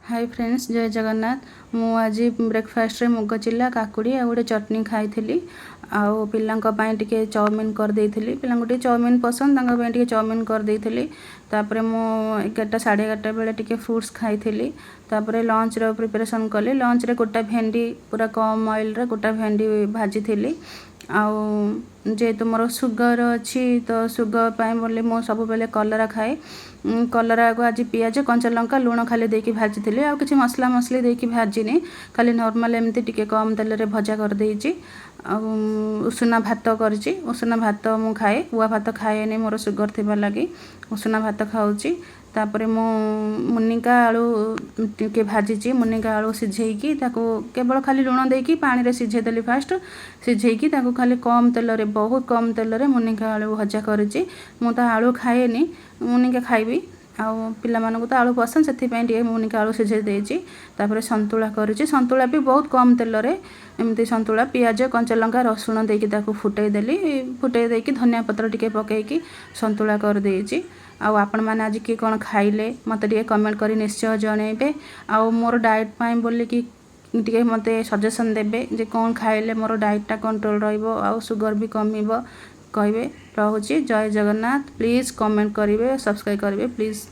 Hi friends, जय जगन्नाथ। मु आज ब्रेकफास्ट रे मुग चिल्ला काकुड़ी आ गोटे चटनी खाई आउ पिलांक पई टिके चाउमीन कर देइथिली। पिलांक टिके चाउमीन पसंद, तांका पई टिके चाउमीन कर देइथिली। तापरे मु 11टा 11:30 बेले टिके फ्रूट्स खाइथिली। तापरे लंच रे प्रिपरेशन कले। लंच रे गोटा भेंडी पूरा कम ऑयल रे गोटा भेंडी भाजी थिली। आउ जेहेतु मोर सुगर अच्छी तो सुगर पाए बोले मो सब बेले कलरा खाए। कलरा को आज पियाज कंचा लंका लुण खाली देकी भाजी थिले। आ किछि मसला मसली देकी भाजिनी, खाली नॉर्मल एमती टिके कम तेल रे भजा कर देइची। उषुना भात करची। उषुना भात मु खाए, हुआ भात खाएनी मोर सुगर थिबा लागि। उषुना भात खाउची। तापरे मु मुनिका आलू टिके भाजीची। मुनिका आलू सिझेइकी ताको केवल खाली लुण देकी पानी रे सिझे देली। फास्ट सिझेइकी ताको खाली कम तेल रे, बहुत कम तेल रे मुनिका आलू भजा करची। मु तो आलू खाएनी, मुनिका खाइबी। आउ पिला मानको तो आलू पसंद, सेथि पई टिके मुनिका आलू सिझे देइची। तापरे संतुला करची। संतुला भी बहुत कम तेल रे एमती संतुला पियाज कंचा लंका रसुण देकी ताको फुटाई देली। फुटाई देकी धनिया पत्र टिके पकेइकी संतुला कर देइची। आउ आपण माने आज की कोन खाइले मते टिके कमेंट करी निश्चय जणेबे। आउ मोर डाइट पई बोली कि टिके मते सजेशन देबे जे कोन खाइले मोर डाइट टा कंट्रोल रहइबो आउ सुगर भी कमिबो कहबे। रहुची। जय जगन्नाथ। प्लीज कमेंट करिवे, सब्सक्राइब करिवे प्लीज।